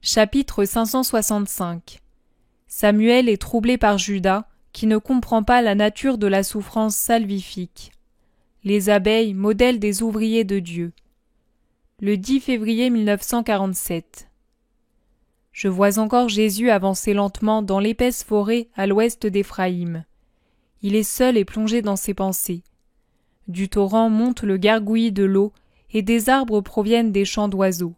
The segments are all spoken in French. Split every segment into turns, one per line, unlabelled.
Chapitre 565. Samuel est troublé par Judas, qui ne comprend pas la nature de la souffrance salvifique. Les abeilles, modèles des ouvriers de Dieu. Le 10 février 1947. Je vois encore Jésus avancer lentement dans l'épaisse forêt à l'ouest d'Éphraïm. Il est seul et plongé dans ses pensées. Du torrent monte le gargouillis de l'eau, et des arbres proviennent des chants d'oiseaux.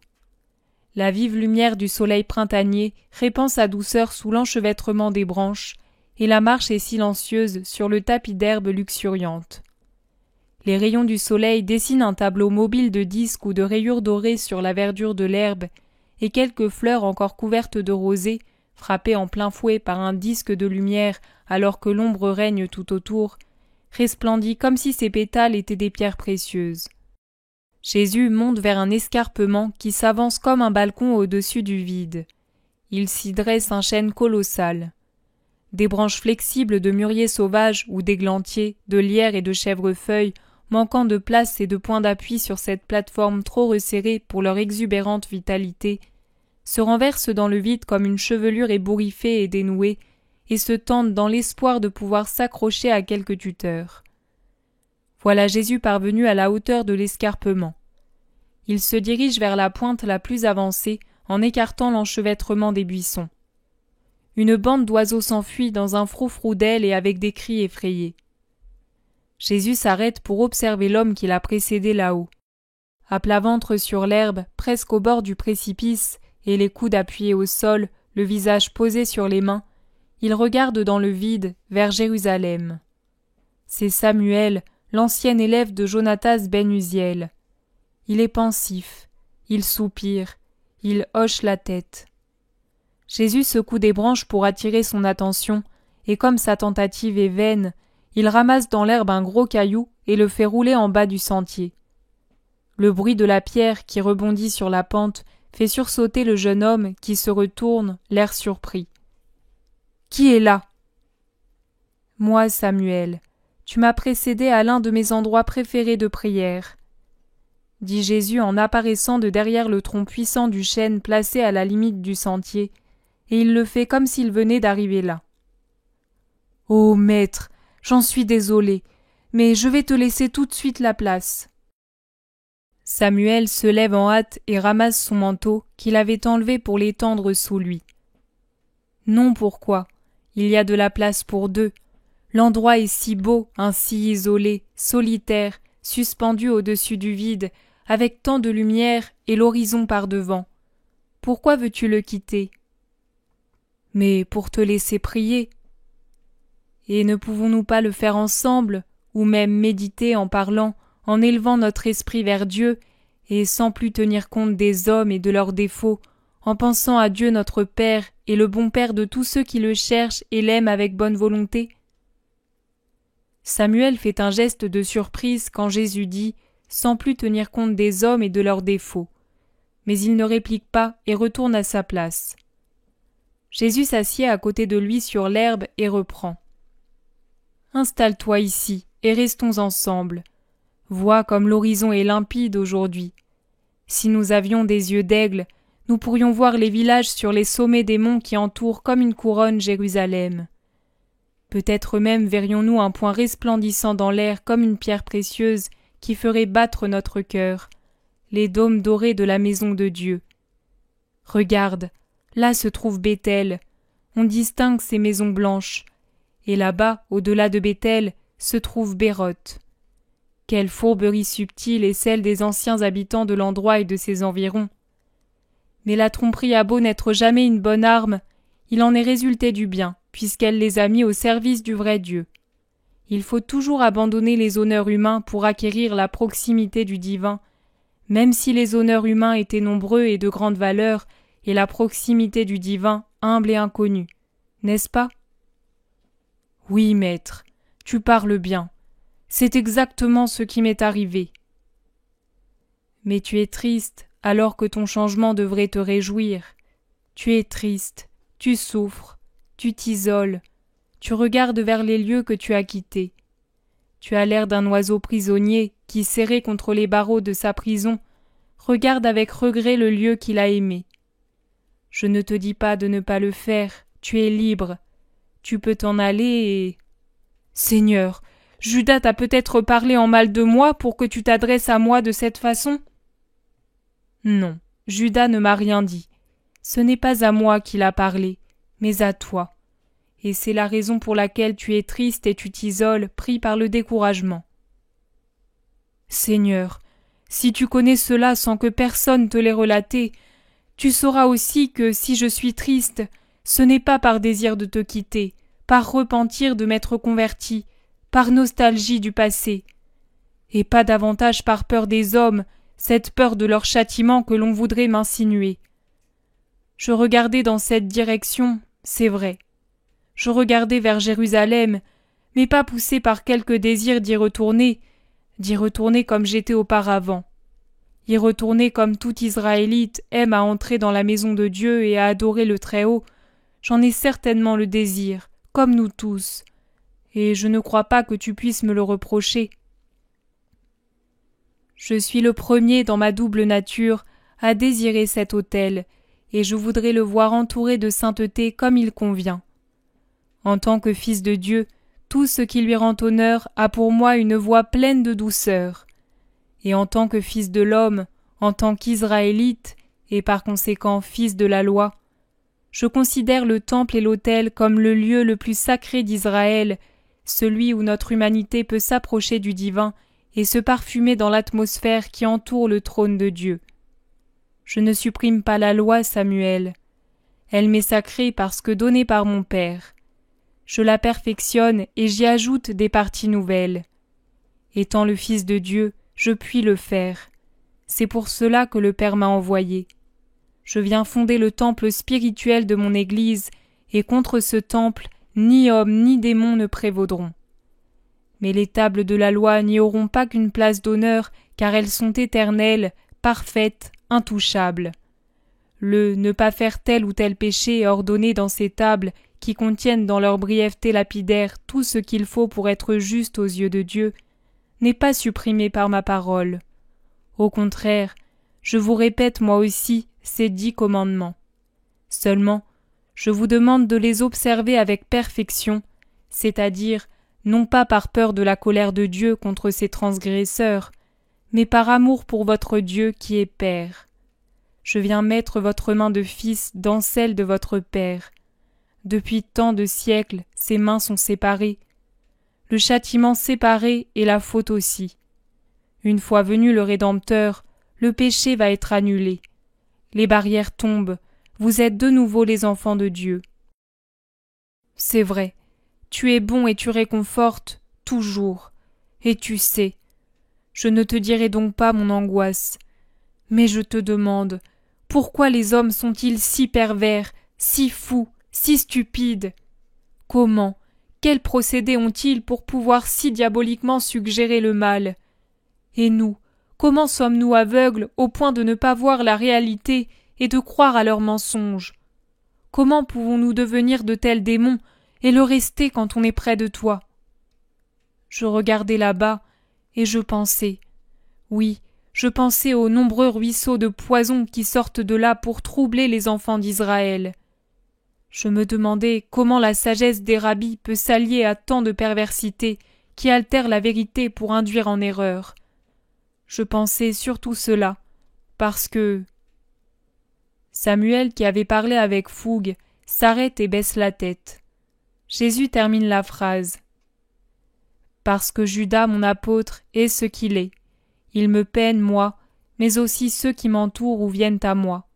La vive lumière du soleil printanier répand sa douceur sous l'enchevêtrement des branches, et la marche est silencieuse sur le tapis d'herbe luxuriante. Les rayons du soleil dessinent un tableau mobile de disques ou de rayures dorées sur la verdure de l'herbe, et quelques fleurs encore couvertes de rosée, frappées en plein fouet par un disque de lumière alors que l'ombre règne tout autour, resplendit comme si ses pétales étaient des pierres précieuses. Jésus monte vers un escarpement qui s'avance comme un balcon au-dessus du vide. Il s'y dresse un chêne colossal. Des branches flexibles de mûriers sauvages ou d'églantiers, de lierres et de chèvrefeuilles, manquant de place et de point d'appui sur cette plateforme trop resserrée pour leur exubérante vitalité, se renversent dans le vide comme une chevelure ébouriffée et dénouée, et se tendent dans l'espoir de pouvoir s'accrocher à quelque tuteur. Voilà Jésus parvenu à la hauteur de l'escarpement. Il se dirige vers la pointe la plus avancée en écartant l'enchevêtrement des buissons. Une bande d'oiseaux s'enfuit dans un froufrou d'ailes et avec des cris effrayés. Jésus s'arrête pour observer l'homme qui l'a précédé là-haut. À plat ventre sur l'herbe, presque au bord du précipice, et les coudes appuyés au sol, le visage posé sur les mains, il regarde dans le vide, vers Jérusalem. C'est Samuel, l'ancien élève de Jonatas ben Uziel. Il est pensif, il soupire, il hoche la tête. Jésus secoue des branches pour attirer son attention, et comme sa tentative est vaine, il ramasse dans l'herbe un gros caillou et le fait rouler en bas du sentier. Le bruit de la pierre qui rebondit sur la pente fait sursauter le jeune homme qui se retourne, l'air surpris. « Qui est là ?»« Moi, Samuel. Tu m'as précédé à l'un de mes endroits préférés de prière. » dit Jésus en apparaissant de derrière le tronc puissant du chêne placé à la limite du sentier, et il le fait comme s'il venait d'arriver là. « Ô maître, j'en suis désolé, mais je vais te laisser tout de suite la place. » Samuel se lève en hâte et ramasse son manteau qu'il avait enlevé pour l'étendre sous lui. Non, pourquoi ? Il y a de la place pour deux. L'endroit est si beau, ainsi isolé, solitaire, suspendu au-dessus du vide, avec tant de lumière et l'horizon par devant. Pourquoi veux-tu le quitter ? Mais pour te laisser prier. Et ne pouvons-nous pas le faire ensemble, ou même méditer en parlant, en élevant notre esprit vers Dieu, et sans plus tenir compte des hommes et de leurs défauts, en pensant à Dieu notre Père et le bon Père de tous ceux qui le cherchent et l'aiment avec bonne volonté ? Samuel fait un geste de surprise quand Jésus dit, sans plus tenir compte des hommes et de leurs défauts. Mais il ne réplique pas et retourne à sa place. Jésus s'assied à côté de lui sur l'herbe et reprend. « Installe-toi ici et restons ensemble. Vois comme l'horizon est limpide aujourd'hui. Si nous avions des yeux d'aigle, nous pourrions voir les villages sur les sommets des monts qui entourent comme une couronne Jérusalem. Peut-être même verrions-nous un point resplendissant dans l'air comme une pierre précieuse qui ferait battre notre cœur, les dômes dorés de la maison de Dieu. Regarde, là se trouve Béthel, on distingue ses maisons blanches, et là-bas, au-delà de Béthel, se trouve Béroth. Quelle fourberie subtile est celle des anciens habitants de l'endroit et de ses environs. Mais la tromperie a beau n'être jamais une bonne arme, il en est résulté du bien, puisqu'elle les a mis au service du vrai Dieu. Il faut toujours abandonner les honneurs humains pour acquérir la proximité du divin, même si les honneurs humains étaient nombreux et de grande valeur, et la proximité du divin humble et inconnue, n'est-ce pas ? Oui, maître, tu parles bien. C'est exactement ce qui m'est arrivé. Mais tu es triste, alors que ton changement devrait te réjouir. Tu es triste, tu souffres, tu t'isoles, tu regardes vers les lieux que tu as quittés. Tu as l'air d'un oiseau prisonnier qui, serré contre les barreaux de sa prison, regarde avec regret le lieu qu'il a aimé. Je ne te dis pas de ne pas le faire, tu es libre. Tu peux t'en aller et... Seigneur, Judas t'a peut-être parlé en mal de moi pour que tu t'adresses à moi de cette façon ? Non, Judas ne m'a rien dit. Ce n'est pas à moi qu'il a parlé, mais à toi. Et c'est la raison pour laquelle tu es triste et tu t'isoles, pris par le découragement. Seigneur, si tu connais cela sans que personne te l'ait relaté, tu sauras aussi que si je suis triste, ce n'est pas par désir de te quitter, par repentir de m'être converti, par nostalgie du passé, et pas davantage par peur des hommes, cette peur de leur châtiment que l'on voudrait m'insinuer. Je regardais dans cette direction, c'est vrai. Je regardais vers Jérusalem, mais pas poussé par quelque désir d'y retourner comme j'étais auparavant. Y retourner comme tout Israélite aime à entrer dans la maison de Dieu et à adorer le Très-Haut, j'en ai certainement le désir, comme nous tous, et je ne crois pas que tu puisses me le reprocher. Je suis le premier dans ma double nature à désirer cet autel, et je voudrais le voir entouré de sainteté comme il convient. En tant que fils de Dieu, tout ce qui lui rend honneur a pour moi une voix pleine de douceur. Et en tant que fils de l'homme, en tant qu'Israélite, et par conséquent fils de la loi, je considère le temple et l'autel comme le lieu le plus sacré d'Israël, celui où notre humanité peut s'approcher du divin et se parfumer dans l'atmosphère qui entoure le trône de Dieu. Je ne supprime pas la loi, Samuel. Elle m'est sacrée parce que donnée par mon Père. Je la perfectionne et j'y ajoute des parties nouvelles. Étant le Fils de Dieu, je puis le faire. C'est pour cela que le Père m'a envoyé. Je viens fonder le temple spirituel de mon Église, et contre ce temple, ni homme ni démon ne prévaudront. Mais les tables de la loi n'y auront pas qu'une place d'honneur, car elles sont éternelles, parfaites, intouchables. Le ne pas faire tel ou tel péché est ordonné dans ces tables qui contiennent dans leur brièveté lapidaire tout ce qu'il faut pour être juste aux yeux de Dieu, n'est pas supprimé par ma parole. Au contraire, je vous répète moi aussi ces 10 commandements. Seulement, je vous demande de les observer avec perfection, c'est-à-dire non pas par peur de la colère de Dieu contre ses transgresseurs, mais par amour pour votre Dieu qui est Père. Je viens mettre votre main de fils dans celle de votre Père. Depuis tant de siècles, ces mains sont séparées. Le châtiment séparé et la faute aussi. Une fois venu le Rédempteur, le péché va être annulé. Les barrières tombent, vous êtes de nouveau les enfants de Dieu. C'est vrai, tu es bon et tu réconfortes toujours, et tu sais. Je ne te dirai donc pas mon angoisse, mais je te demande, pourquoi les hommes sont-ils si pervers, si fous, si stupides ? Comment, quels procédés ont-ils pour pouvoir si diaboliquement suggérer le mal ? Et nous, comment sommes-nous aveugles au point de ne pas voir la réalité et de croire à leurs mensonges ? Comment pouvons-nous devenir de tels démons et le rester quand on est près de toi ? Je regardais là-bas et je pensais, oui, je pensais aux nombreux ruisseaux de poison qui sortent de là pour troubler les enfants d'Israël. Je me demandais comment la sagesse des rabbis peut s'allier à tant de perversité qui altèrent la vérité pour induire en erreur. Je pensais surtout cela, parce que... Samuel, qui avait parlé avec fougue, s'arrête et baisse la tête. Jésus termine la phrase. Parce que Judas, mon apôtre, est ce qu'il est. Il me peine, moi, mais aussi ceux qui m'entourent ou viennent à moi,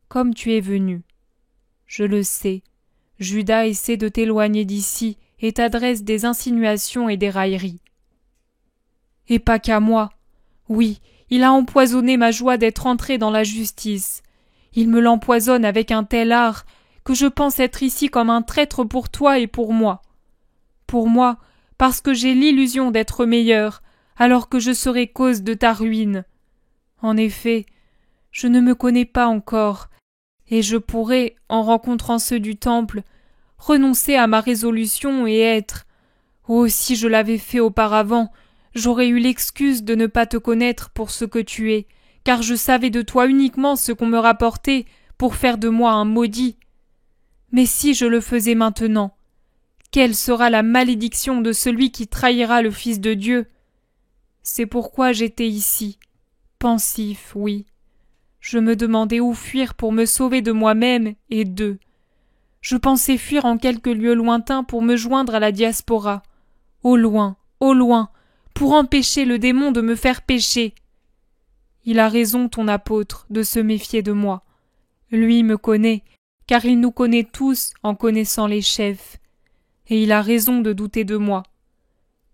comme tu es venu. Je le sais. Judas essaie de t'éloigner d'ici et t'adresse des insinuations et des railleries. Et pas qu'à moi. Oui, il a empoisonné ma joie d'être entré dans la justice. Il me l'empoisonne avec un tel art que je pense être ici comme un traître pour toi et pour moi. Pour moi, parce que j'ai l'illusion d'être meilleur, alors que je serai cause de ta ruine. En effet, je ne me connais pas encore, et je pourrais, en rencontrant ceux du temple, renoncer à ma résolution et être... Oh, si je l'avais fait auparavant, j'aurais eu l'excuse de ne pas te connaître pour ce que tu es, car je savais de toi uniquement ce qu'on me rapportait pour faire de moi un maudit. Mais si je le faisais maintenant, quelle sera la malédiction de celui qui trahira le Fils de Dieu? C'est pourquoi j'étais ici, pensif, oui. Je me demandais où fuir pour me sauver de moi-même et d'eux. Je pensais fuir en quelque lieu lointain pour me joindre à la diaspora. Au loin, pour empêcher le démon de me faire pécher. Il a raison, ton apôtre, de se méfier de moi. Lui me connaît, car il nous connaît tous en connaissant les chefs. Et il a raison de douter de moi.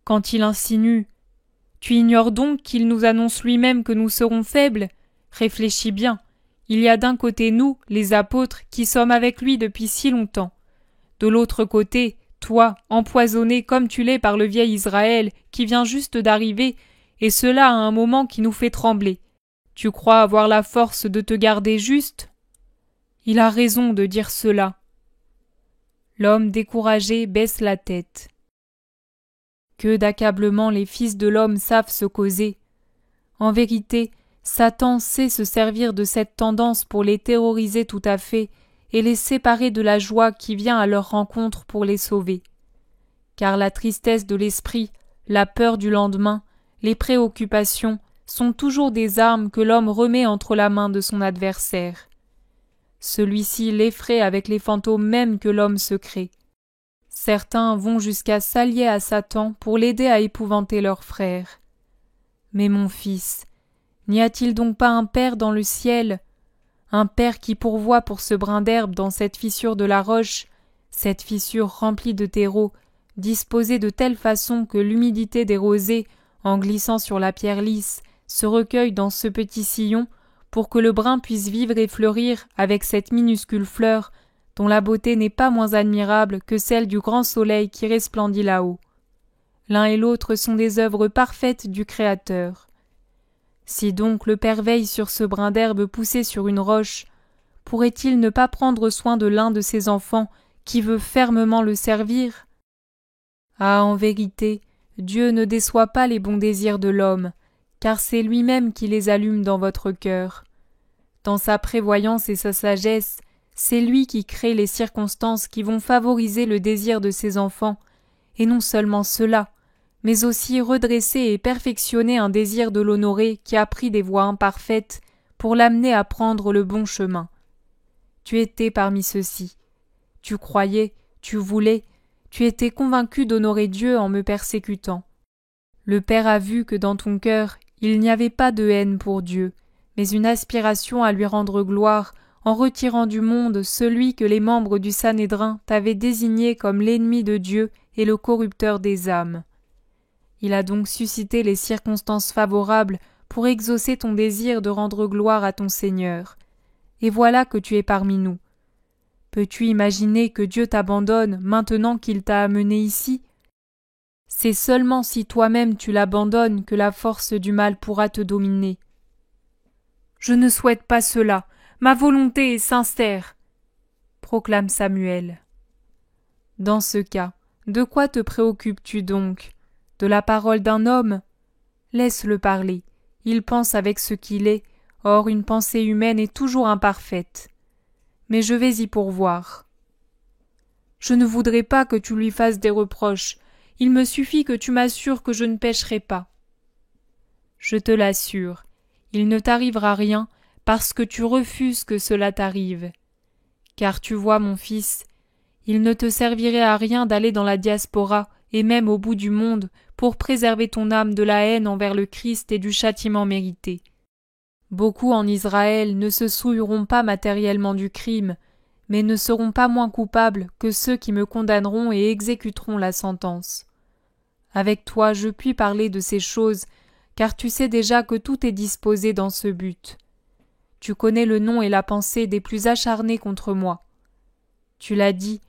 Quand il insinue « Tu ignores donc qu'il nous annonce lui-même que nous serons faibles ?» Réfléchis bien. Il y a d'un côté nous, les apôtres, qui sommes avec lui depuis si longtemps. De l'autre côté, toi, empoisonné comme tu l'es par le vieil Israël, qui vient juste d'arriver, et cela à un moment qui nous fait trembler. Tu crois avoir la force de te garder juste? Il a raison de dire cela. L'homme découragé baisse la tête. Que d'accablements les fils de l'homme savent se causer. En vérité, Satan sait se servir de cette tendance pour les terroriser tout à fait et les séparer de la joie qui vient à leur rencontre pour les sauver. Car la tristesse de l'esprit, la peur du lendemain, les préoccupations sont toujours des armes que l'homme remet entre la main de son adversaire. Celui-ci l'effraie avec les fantômes mêmes que l'homme se crée. Certains vont jusqu'à s'allier à Satan pour l'aider à épouvanter leurs frères. Mais mon fils, n'y a-t-il donc pas un Père dans le ciel, un Père qui pourvoit pour ce brin d'herbe dans cette fissure de la roche, cette fissure remplie de terreau, disposée de telle façon que l'humidité des rosées, en glissant sur la pierre lisse, se recueille dans ce petit sillon pour que le brin puisse vivre et fleurir avec cette minuscule fleur dont la beauté n'est pas moins admirable que celle du grand soleil qui resplendit là-haut. L'un et l'autre sont des œuvres parfaites du Créateur. Si donc le Père veille sur ce brin d'herbe poussé sur une roche, pourrait-il ne pas prendre soin de l'un de ses enfants qui veut fermement le servir? Ah, en vérité, Dieu ne déçoit pas les bons désirs de l'homme, car c'est lui-même qui les allume dans votre cœur. Dans sa prévoyance et sa sagesse, c'est lui qui crée les circonstances qui vont favoriser le désir de ses enfants, et non seulement cela, mais aussi redresser et perfectionner un désir de l'honorer qui a pris des voies imparfaites pour l'amener à prendre le bon chemin. Tu étais parmi ceux-ci. Tu croyais, tu voulais, tu étais convaincu d'honorer Dieu en me persécutant. Le Père a vu que dans ton cœur, il n'y avait pas de haine pour Dieu, mais une aspiration à lui rendre gloire en retirant du monde celui que les membres du Sanhédrin t'avaient désigné comme l'ennemi de Dieu et le corrupteur des âmes. Il a donc suscité les circonstances favorables pour exaucer ton désir de rendre gloire à ton Seigneur. Et voilà que tu es parmi nous. Peux-tu imaginer que Dieu t'abandonne maintenant qu'il t'a amené ici? C'est seulement si toi-même tu l'abandonnes que la force du mal pourra te dominer. Je ne souhaite pas cela. Ma volonté est sincère, proclame Samuel. Dans ce cas, de quoi te préoccupes-tu donc? De la parole d'un homme? Laisse-le parler. Il pense avec ce qu'il est, or une pensée humaine est toujours imparfaite. Mais je vais y pourvoir. Je ne voudrais pas que tu lui fasses des reproches. Il me suffit que tu m'assures que je ne pécherai pas. Je te l'assure, il ne t'arrivera rien parce que tu refuses que cela t'arrive. Car tu vois, mon fils, il ne te servirait à rien d'aller dans la diaspora et même au bout du monde pour préserver ton âme de la haine envers le Christ et du châtiment mérité. Beaucoup en Israël ne se souilleront pas matériellement du crime, mais ne seront pas moins coupables que ceux qui me condamneront et exécuteront la sentence. Avec toi je puis parler de ces choses, car tu sais déjà que tout est disposé dans ce but. Tu connais le nom et la pensée des plus acharnés contre moi. Tu l'as dit,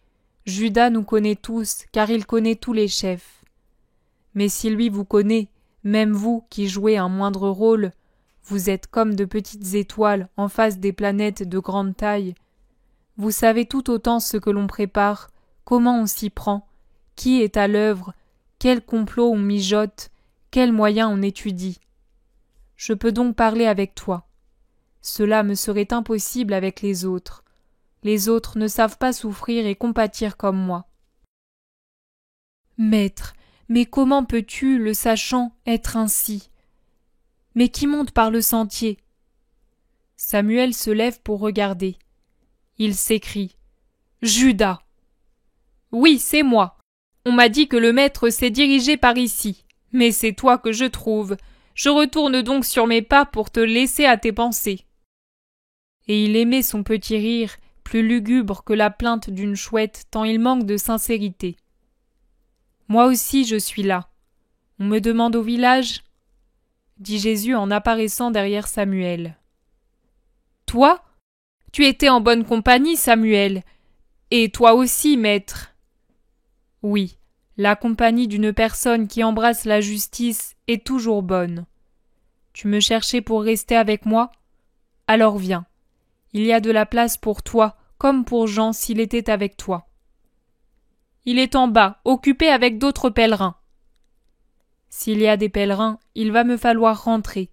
Judas nous connaît tous, car il connaît tous les chefs. Mais si lui vous connaît, même vous qui jouez un moindre rôle, vous êtes comme de petites étoiles en face des planètes de grande taille. Vous savez tout autant ce que l'on prépare, comment on s'y prend, qui est à l'œuvre, quel complot on mijote, quels moyens on étudie. Je peux donc parler avec toi. Cela me serait impossible avec les autres. Les autres ne savent pas souffrir et compatir comme moi. Maître, mais comment peux-tu, le sachant, être ainsi? Mais qui monte par le sentier? Samuel se lève pour regarder. Il s'écrie. Judas! Oui, c'est moi. On m'a dit que le maître s'est dirigé par ici. Mais c'est toi que je trouve. Je retourne donc sur mes pas pour te laisser à tes pensées. Et il aimait son petit rire, plus lugubre que la plainte d'une chouette, tant il manque de sincérité. Moi aussi je suis là. On me demande au village, dit Jésus en apparaissant derrière Samuel. Toi? Tu étais en bonne compagnie, Samuel. Et toi aussi, maître. Oui, la compagnie d'une personne qui embrasse la justice est toujours bonne. Tu me cherchais pour rester avec moi? Alors viens. Il y a de la place pour toi, comme pour Jean s'il était avec toi. Il est en bas, occupé avec d'autres pèlerins. S'il y a des pèlerins, il va me falloir rentrer.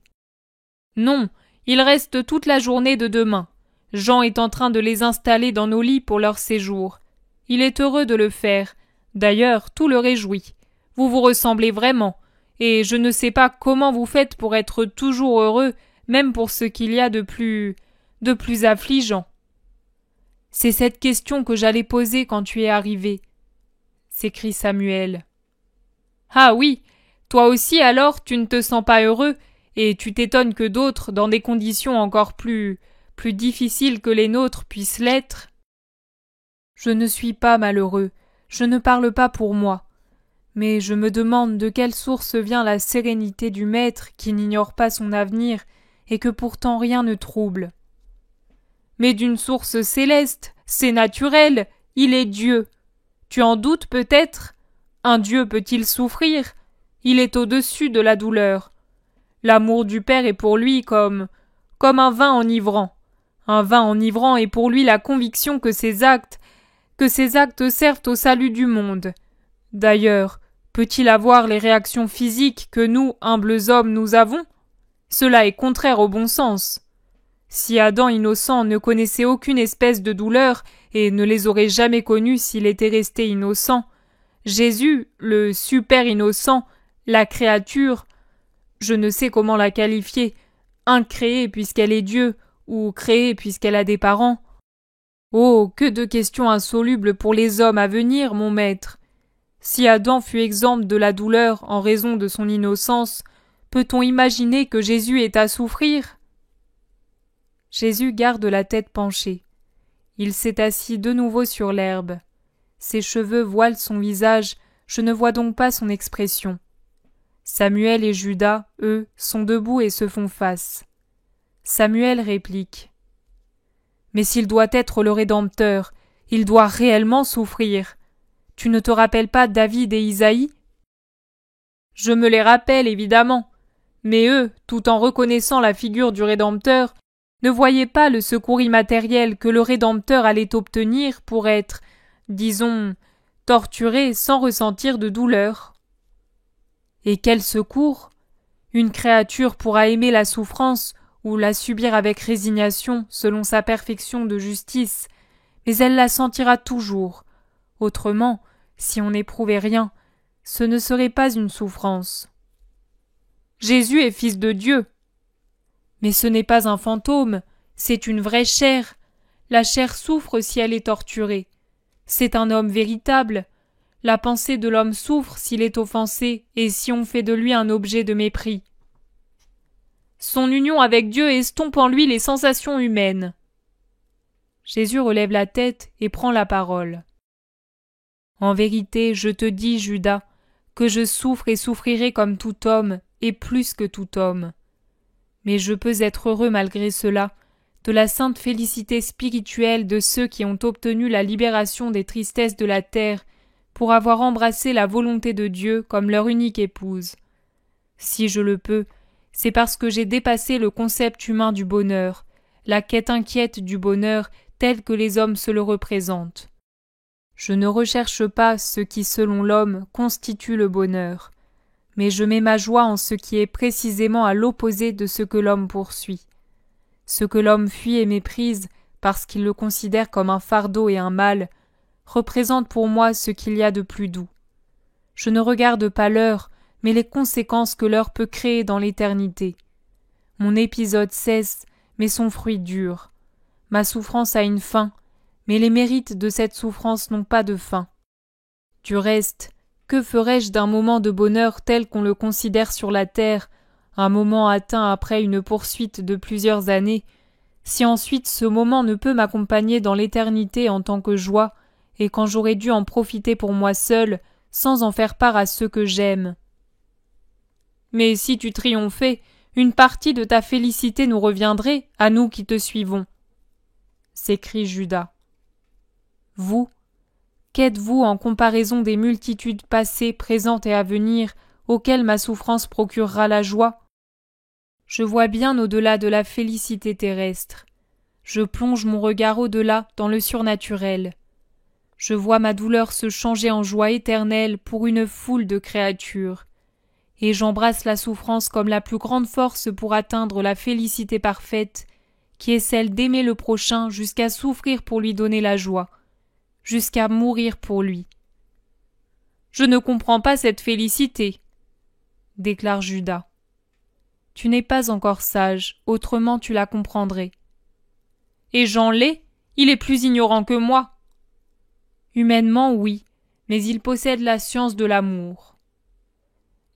Non, il reste toute la journée de demain. Jean est en train de les installer dans nos lits pour leur séjour. Il est heureux de le faire. D'ailleurs, tout le réjouit. Vous vous ressemblez vraiment, et je ne sais pas comment vous faites pour être toujours heureux, même pour ce qu'il y a de plus affligeant. C'est cette question que j'allais poser quand tu es arrivé, s'écrie Samuel. Ah oui, toi aussi alors tu ne te sens pas heureux, et tu t'étonnes que d'autres, dans des conditions encore plus difficiles que les nôtres, puissent l'être. Je ne suis pas malheureux, je ne parle pas pour moi. Mais je me demande de quelle source vient la sérénité du maître qui n'ignore pas son avenir et que pourtant rien ne trouble. Mais d'une source céleste, c'est naturel, il est Dieu. Tu en doutes peut-être? Un Dieu peut-il souffrir? Il est au-dessus de la douleur. L'amour du Père est pour lui comme un vin enivrant. Un vin enivrant est pour lui la conviction que ses actes servent au salut du monde. D'ailleurs, peut-il avoir les réactions physiques que nous, humbles hommes, nous avons? Cela est contraire au bon sens. Si Adam innocent ne connaissait aucune espèce de douleur et ne les aurait jamais connues s'il était resté innocent, Jésus, le super innocent, la créature, je ne sais comment la qualifier, incréée puisqu'elle est Dieu, ou créée puisqu'elle a des parents. Oh, que de questions insolubles pour les hommes à venir, mon maître! Si Adam fut exempt de la douleur en raison de son innocence, peut-on imaginer que Jésus ait à souffrir? Jésus garde la tête penchée. Il s'est assis de nouveau sur l'herbe. Ses cheveux voilent son visage, je ne vois donc pas son expression. Samuel et Judas, eux, sont debout et se font face. Samuel réplique. Mais s'il doit être le Rédempteur, il doit réellement souffrir. Tu ne te rappelles pas David et Isaïe? Je me les rappelle, évidemment. Mais eux, tout en reconnaissant la figure du Rédempteur, ne voyaient pas le secours immatériel que le Rédempteur allait obtenir pour être, disons, torturé sans ressentir de douleur. Et quel secours? Une créature pourra aimer la souffrance ou la subir avec résignation selon sa perfection de justice, mais elle la sentira toujours. Autrement, si on n'éprouvait rien, ce ne serait pas une souffrance. Jésus est fils de Dieu. Mais ce n'est pas un fantôme, c'est une vraie chair. La chair souffre si elle est torturée. C'est un homme véritable. La pensée de l'homme souffre s'il est offensé et si on fait de lui un objet de mépris. Son union avec Dieu estompe en lui les sensations humaines. Jésus relève la tête et prend la parole. En vérité, je te dis, Judas, que je souffre et souffrirai comme tout homme, et plus que tout homme. Mais je peux être heureux malgré cela, de la sainte félicité spirituelle de ceux qui ont obtenu la libération des tristesses de la terre, pour avoir embrassé la volonté de Dieu comme leur unique épouse. Si je le peux, c'est parce que j'ai dépassé le concept humain du bonheur, la quête inquiète du bonheur tel que les hommes se le représentent. Je ne recherche pas ce qui, selon l'homme, constitue le bonheur, mais je mets ma joie en ce qui est précisément à l'opposé de ce que l'homme poursuit. ce que l'homme fuit et méprise parce qu'il le considère comme un fardeau et un mal, représente pour moi ce qu'il y a de plus doux. Je ne regarde pas l'heure, mais les conséquences que l'heure peut créer dans l'éternité. Mon épisode cesse, mais son fruit dure. Ma souffrance a une fin, mais les mérites de cette souffrance n'ont pas de fin. Du reste, que ferais-je d'un moment de bonheur tel qu'on le considère sur la terre, un moment atteint après une poursuite de plusieurs années, si ensuite ce moment ne peut m'accompagner dans l'éternité en tant que joie, et quand j'aurais dû en profiter pour moi seul, sans en faire part à ceux que j'aime. Mais si tu triomphais, une partie de ta félicité nous reviendrait, à nous qui te suivons, s'écrie Judas. Vous, qu'êtes-vous en comparaison des multitudes passées, présentes et à venir, auxquelles ma souffrance procurera la joie? Je vois bien au-delà de la félicité terrestre. Je plonge mon regard au-delà dans le surnaturel. Je vois ma douleur se changer en joie éternelle pour une foule de créatures. Et j'embrasse la souffrance comme la plus grande force pour atteindre la félicité parfaite, qui est celle d'aimer le prochain jusqu'à souffrir pour lui donner la joie, jusqu'à mourir pour lui. Je ne comprends pas cette félicité, déclare Judas. Tu n'es pas encore sage, autrement tu la comprendrais. Et Jean l'est, il est plus ignorant que moi. Humainement, oui, mais il possède la science de l'amour.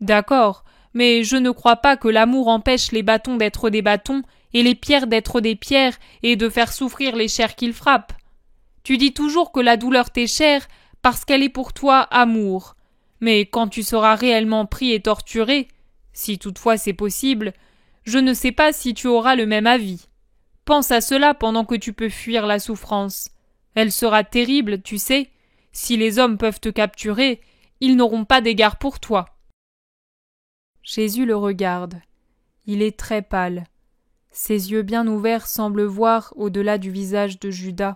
D'accord, mais je ne crois pas que l'amour empêche les bâtons d'être des bâtons et les pierres d'être des pierres et de faire souffrir les chairs qu'ils frappent. Tu dis toujours que la douleur t'est chère parce qu'elle est pour toi amour. Mais quand tu seras réellement pris et torturé, si toutefois c'est possible, je ne sais pas si tu auras le même avis. Pense à cela pendant que tu peux fuir la souffrance. Elle sera terrible, tu sais. Si les hommes peuvent te capturer, ils n'auront pas d'égard pour toi. Jésus le regarde. Il est très pâle. Ses yeux bien ouverts semblent voir, au-delà du visage de Judas,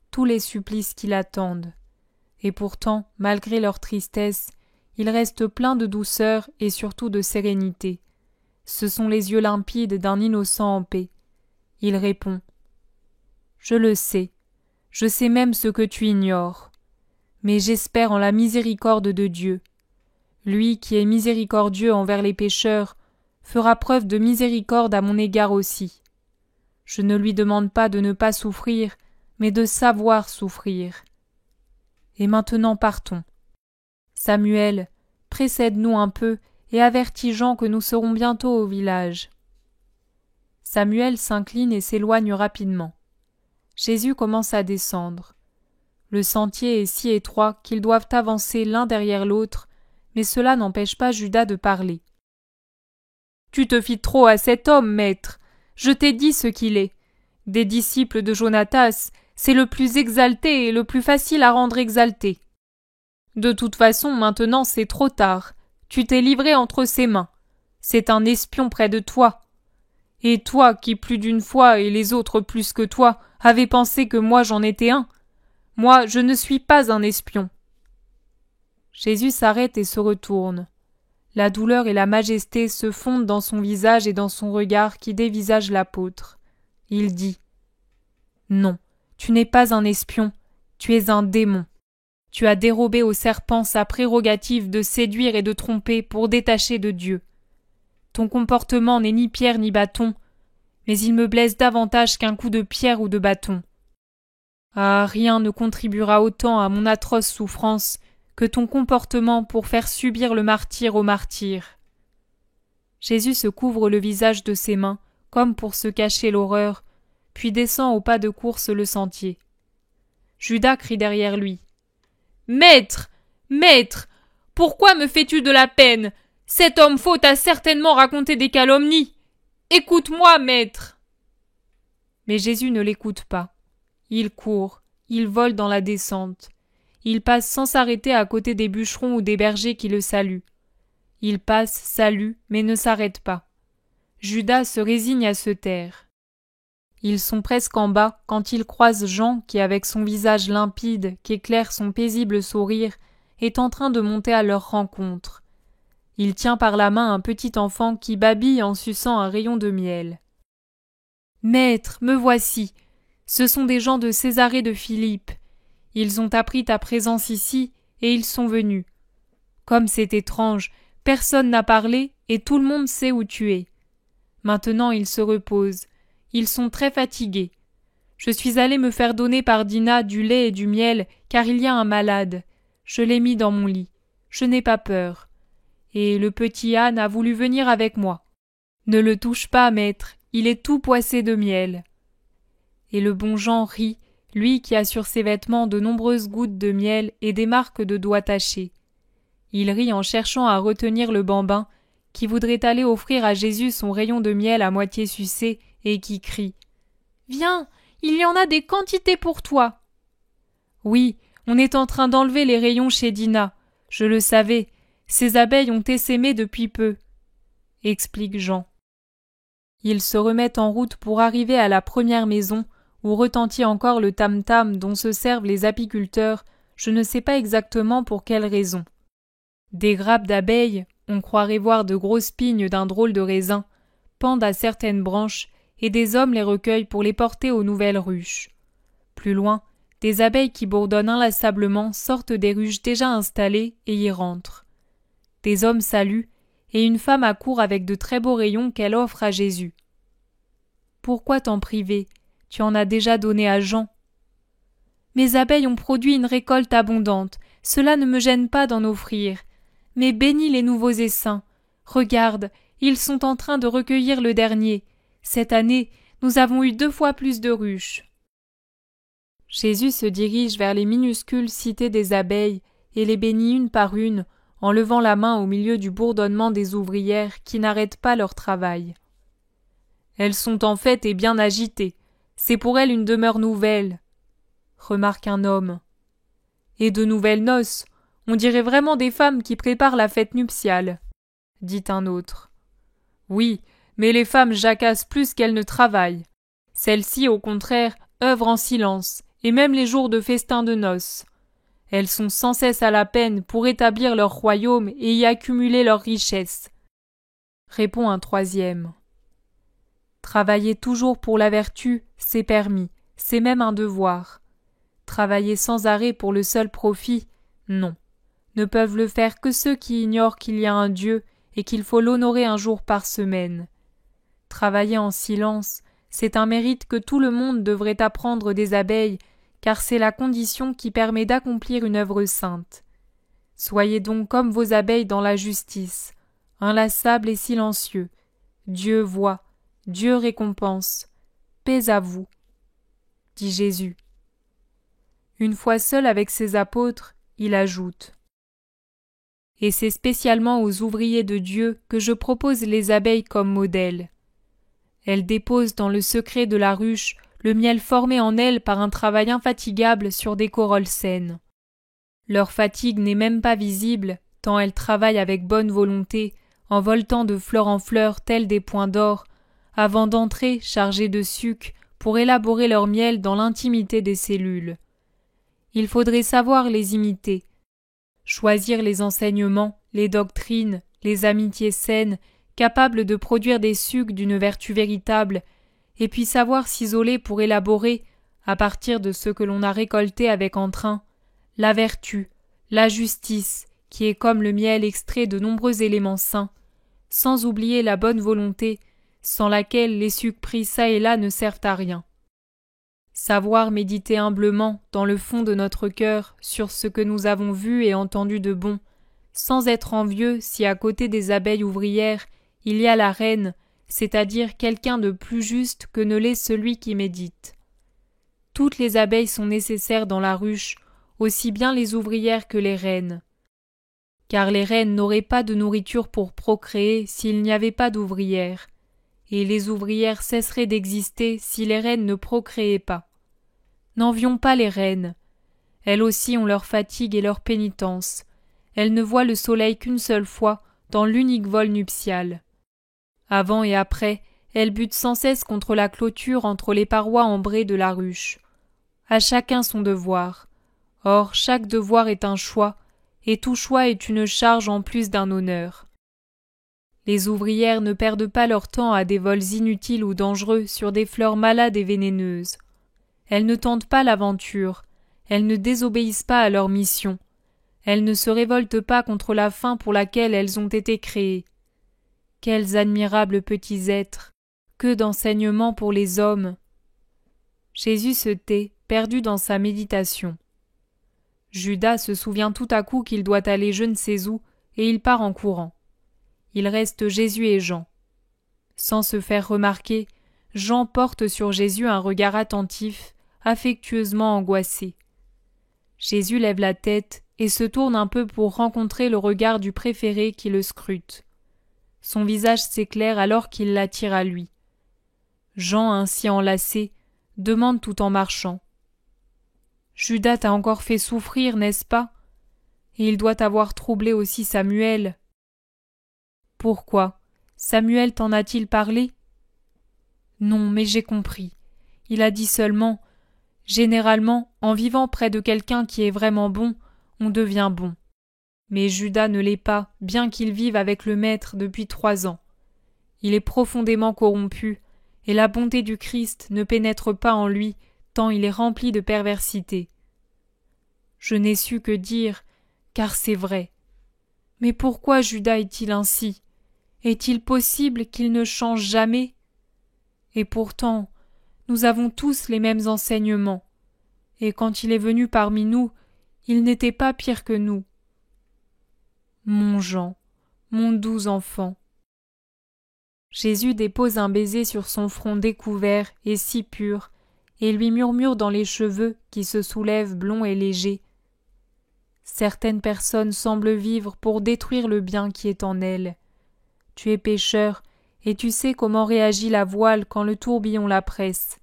tous les supplices qui l'attendent. Et pourtant, malgré leur tristesse, il reste plein de douceur et surtout de sérénité. Ce sont les yeux limpides d'un innocent en paix. Il répond « Je le sais. Je sais même ce que tu ignores. Mais j'espère en la miséricorde de Dieu. Lui qui est miséricordieux envers les pécheurs fera preuve de miséricorde à mon égard aussi. Je ne lui demande pas de ne pas souffrir, mais de savoir souffrir. Et maintenant partons. Samuel, précède-nous un peu et avertis Jean que nous serons bientôt au village. » Samuel s'incline et s'éloigne rapidement. Jésus commence à descendre. Le sentier est si étroit qu'ils doivent avancer l'un derrière l'autre, mais cela n'empêche pas Judas de parler. « Tu te fies trop à cet homme, maître. Je t'ai dit ce qu'il est. Des disciples de Jonatas, c'est le plus exalté et le plus facile à rendre exalté. De toute façon, maintenant c'est trop tard. Tu t'es livré entre ses mains. C'est un espion près de toi. Et toi, qui plus d'une fois, et les autres plus que toi, avez pensé que moi j'en étais un. Moi, je ne suis pas un espion. » Jésus s'arrête et se retourne. La douleur et la majesté se fondent dans son visage et dans son regard qui dévisage l'apôtre. Il dit « Non, tu n'es pas un espion, tu es un démon. Tu as dérobé au serpent sa prérogative de séduire et de tromper pour détacher de Dieu. Ton comportement n'est ni pierre ni bâton, mais il me blesse davantage qu'un coup de pierre ou de bâton. Ah, rien ne contribuera autant à mon atroce souffrance que ton comportement pour faire subir le martyre au martyr. » Jésus se couvre le visage de ses mains, comme pour se cacher l'horreur, puis descend au pas de course le sentier. Judas crie derrière lui. « Maître! Maître! Pourquoi me fais-tu de la peine? Cet homme faux t'a certainement raconté des calomnies. Écoute-moi, maître! » Mais Jésus ne l'écoute pas. Il court, il vole dans la descente. Il passe sans s'arrêter à côté des bûcherons ou des bergers qui le saluent. Il passe, salue, mais ne s'arrête pas. Judas se résigne à se taire. Ils sont presque en bas quand ils croisent Jean qui, avec son visage limpide qu'éclaire son paisible sourire, est en train de monter à leur rencontre. Il tient par la main un petit enfant qui babille en suçant un rayon de miel. Maître, me voici. Ce sont des gens de Césarée de Philippe. Ils ont appris ta présence ici, et ils sont venus. Comme c'est étrange, personne n'a parlé, et tout le monde sait où tu es. Maintenant ils se reposent. Ils sont très fatigués. Je suis allé me faire donner par Dina du lait et du miel, car il y a un malade. Je l'ai mis dans mon lit. Je n'ai pas peur. Et le petit âne a voulu venir avec moi. Ne le touche pas, maître, il est tout poissé de miel. Et le bon Jean rit, lui qui a sur ses vêtements de nombreuses gouttes de miel et des marques de doigts tachés. Il rit en cherchant à retenir le bambin, qui voudrait aller offrir à Jésus son rayon de miel à moitié sucé, et qui crie « Viens, il y en a des quantités pour toi !» Oui, on est en train d'enlever les rayons chez Dina. Je le savais, ces abeilles ont essaimé depuis peu, explique Jean. Ils se remettent en route pour arriver à la première maison, où retentit encore le tam-tam dont se servent les apiculteurs, je ne sais pas exactement pour quelle raison. Des grappes d'abeilles, on croirait voir de grosses pignes d'un drôle de raisin, pendent à certaines branches, et des hommes les recueillent pour les porter aux nouvelles ruches. Plus loin, des abeilles qui bourdonnent inlassablement sortent des ruches déjà installées et y rentrent. Des hommes saluent, et une femme accourt avec de très beaux rayons qu'elle offre à Jésus. Pourquoi t'en priver ? Tu en as déjà donné à Jean. Mes abeilles ont produit une récolte abondante, cela ne me gêne pas d'en offrir. Mais bénis les nouveaux essaims. Regarde, ils sont en train de recueillir le dernier. Cette année, nous avons eu 2 fois plus de ruches. Jésus se dirige vers les minuscules cités des abeilles et les bénit une par une, en levant la main au milieu du bourdonnement des ouvrières qui n'arrêtent pas leur travail. Elles sont en fête et bien agitées. C'est pour elles une demeure nouvelle, remarque un homme. Et de nouvelles noces, on dirait vraiment des femmes qui préparent la fête nuptiale, dit un autre. Oui, mais les femmes jacassent plus qu'elles ne travaillent. Celles-ci, au contraire, œuvrent en silence, et même les jours de festin de noces. Elles sont sans cesse à la peine pour établir leur royaume et y accumuler leurs richesses, répond un troisième. Travailler toujours pour la vertu, c'est permis, c'est même un devoir. Travailler sans arrêt pour le seul profit, non. Ne peuvent le faire que ceux qui ignorent qu'il y a un Dieu et qu'il faut l'honorer un jour par semaine. Travailler en silence, c'est un mérite que tout le monde devrait apprendre des abeilles, car c'est la condition qui permet d'accomplir une œuvre sainte. Soyez donc comme vos abeilles dans la justice, inlassables et silencieux. Dieu voit, Dieu récompense. Paix à vous, dit Jésus. Une fois seul avec ses apôtres, il ajoute « Et c'est spécialement aux ouvriers de Dieu que je propose les abeilles comme modèle. Elles déposent dans le secret de la ruche le miel formé en elles par un travail infatigable sur des corolles saines. Leur fatigue n'est même pas visible, tant elles travaillent avec bonne volonté, en voltant de fleur en fleur tels des points d'or, avant d'entrer, chargées de suc, pour élaborer leur miel dans l'intimité des cellules. Il faudrait savoir les imiter, choisir les enseignements, les doctrines, les amitiés saines, capables de produire des sucs d'une vertu véritable, et puis savoir s'isoler pour élaborer, à partir de ce que l'on a récolté avec entrain, la vertu, la justice, qui est comme le miel extrait de nombreux éléments sains, sans oublier la bonne volonté, sans laquelle les sucs pris çà et là ne servent à rien. Savoir méditer humblement dans le fond de notre cœur sur ce que nous avons vu et entendu de bon, sans être envieux si à côté des abeilles ouvrières il y a la reine, c'est-à-dire quelqu'un de plus juste que ne l'est celui qui médite. Toutes les abeilles sont nécessaires dans la ruche, aussi bien les ouvrières que les reines. Car les reines n'auraient pas de nourriture pour procréer s'il n'y avait pas d'ouvrières, et les ouvrières cesseraient d'exister si les reines ne procréaient pas. N'envions pas les reines. Elles aussi ont leur fatigue et leur pénitence. Elles ne voient le soleil qu'une seule fois dans l'unique vol nuptial. Avant et après, elles butent sans cesse contre la clôture entre les parois ambrées de la ruche. À chacun son devoir. Or, chaque devoir est un choix, et tout choix est une charge en plus d'un honneur. Les ouvrières ne perdent pas leur temps à des vols inutiles ou dangereux sur des fleurs malades et vénéneuses. Elles ne tentent pas l'aventure, elles ne désobéissent pas à leur mission, elles ne se révoltent pas contre la fin pour laquelle elles ont été créées. Quels admirables petits êtres! Que d'enseignements pour les hommes! Jésus se tait, perdu dans sa méditation. Judas se souvient tout à coup qu'il doit aller je ne sais où, et il part en courant. Il reste Jésus et Jean. Sans se faire remarquer, Jean porte sur Jésus un regard attentif, affectueusement angoissé. Jésus lève la tête et se tourne un peu pour rencontrer le regard du préféré qui le scrute. Son visage s'éclaire alors qu'il l'attire à lui. Jean, ainsi enlacé, demande tout en marchant. « Judas t'a encore fait souffrir, n'est-ce pas ? Et il doit avoir troublé aussi Samuel. » « Pourquoi ? Samuel t'en a-t-il parlé ? » ?»« Non, mais j'ai compris. Il a dit seulement « Généralement, en vivant près de quelqu'un qui est vraiment bon, on devient bon. » Mais Judas ne l'est pas, bien qu'il vive avec le Maître depuis 3 ans. Il est profondément corrompu, et la bonté du Christ ne pénètre pas en lui, tant il est rempli de perversité. Je n'ai su que dire, car c'est vrai. Mais pourquoi Judas est-il ainsi ? Est-il possible qu'il ne change jamais ? Et pourtant, nous avons tous les mêmes enseignements. Et quand il est venu parmi nous, il n'était pas pire que nous. Mon Jean, mon doux enfant. Jésus dépose un baiser sur son front découvert et si pur, et lui murmure dans les cheveux qui se soulèvent blonds et légers. Certaines personnes semblent vivre pour détruire le bien qui est en elles. Tu es pêcheur, et tu sais comment réagit la voile quand le tourbillon la presse.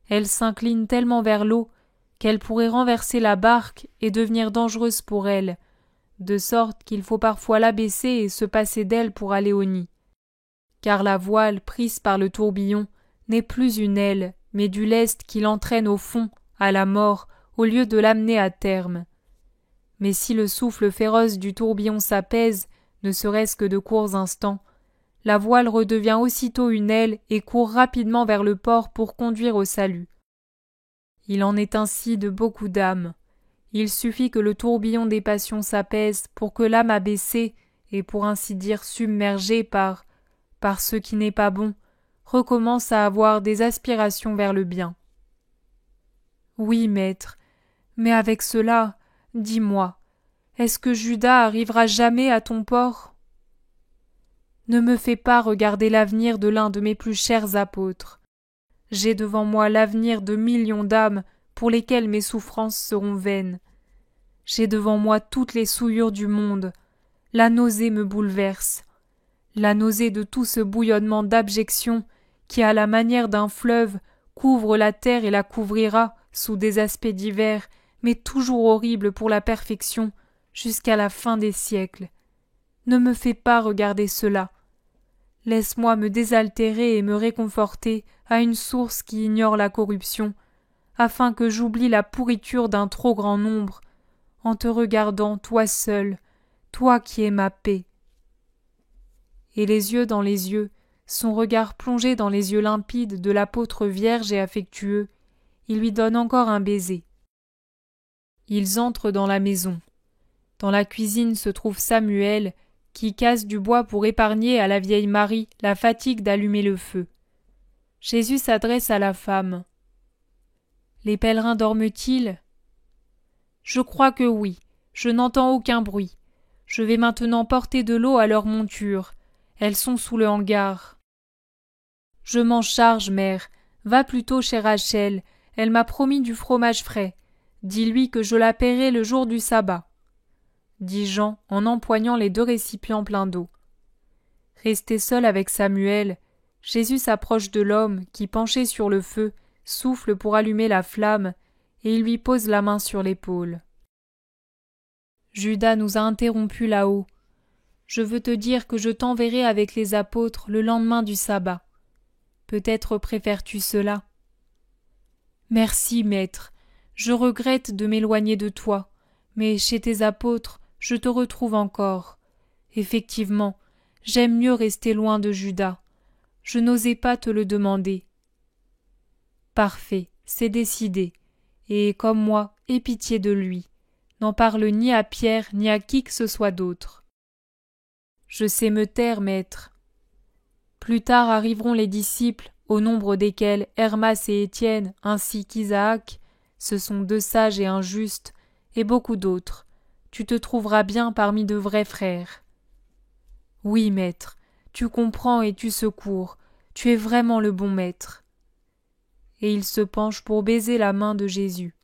Elle s'incline tellement vers l'eau qu'elle pourrait renverser la barque et devenir dangereuse pour elle, de sorte qu'il faut parfois l'abaisser et se passer d'elle pour aller au nid. Car la voile, prise par le tourbillon, n'est plus une aile, mais du lest qui l'entraîne au fond, à la mort, au lieu de l'amener à terme. Mais si le souffle féroce du tourbillon s'apaise, ne serait-ce que de courts instants, la voile redevient aussitôt une aile et court rapidement vers le port pour conduire au salut. Il en est ainsi de beaucoup d'âmes. Il suffit que le tourbillon des passions s'apaise pour que l'âme abaissée, et pour ainsi dire submergée par ce qui n'est pas bon, recommence à avoir des aspirations vers le bien. Oui, maître, mais avec cela, dis-moi, est-ce que Judas arrivera jamais à ton port ? Ne me fais pas regarder l'avenir de l'un de mes plus chers apôtres. J'ai devant moi l'avenir de millions d'âmes pour lesquelles mes souffrances seront vaines. J'ai devant moi toutes les souillures du monde. La nausée me bouleverse. La nausée de tout ce bouillonnement d'abjection qui, à la manière d'un fleuve, couvre la terre et la couvrira sous des aspects divers, mais toujours horribles pour la perfection, jusqu'à la fin des siècles. Ne me fais pas regarder cela. Laisse-moi me désaltérer et me réconforter à une source qui ignore la corruption, afin que j'oublie la pourriture d'un trop grand nombre, en te regardant toi seul, toi qui es ma paix. Et les yeux dans les yeux, son regard plongé dans les yeux limpides de l'apôtre vierge et affectueux, il lui donne encore un baiser. Ils entrent dans la maison. Dans la cuisine se trouve Samuel, qui casse du bois pour épargner à la vieille Marie la fatigue d'allumer le feu. Jésus s'adresse à la femme. « Les pèlerins dorment-ils » ? « Je crois que oui. Je n'entends aucun bruit. Je vais maintenant porter de l'eau à leur monture. Elles sont sous le hangar. »« Je m'en charge, mère. Va plutôt chez Rachel. Elle m'a promis du fromage frais. Dis-lui que je la paierai le jour du sabbat. » dit Jean en empoignant les 2 récipients pleins d'eau. Resté seul avec Samuel, Jésus s'approche de l'homme qui, penché sur le feu, souffle pour allumer la flamme, et il lui pose la main sur l'épaule. « Judas nous a interrompus là-haut. Je veux te dire que je t'enverrai avec les apôtres le lendemain du sabbat. Peut-être préfères-tu cela. »« Merci, maître. Je regrette de m'éloigner de toi, mais chez tes apôtres, je te retrouve encore. Effectivement, J'aime mieux rester loin de Judas. Je n'osais pas te le demander. Parfait, c'est décidé. Et comme moi, aie pitié de lui. N'en parle ni à Pierre ni à qui que ce soit d'autre. Je sais me taire, maître. Plus tard arriveront les disciples, au nombre desquels Hermas et Étienne, ainsi qu'Isaac, ce sont deux sages et injustes, et beaucoup d'autres. Tu te trouveras bien parmi de vrais frères. Oui, maître, tu comprends et tu secours, tu es vraiment le bon maître. Et il se penche pour baiser la main de Jésus.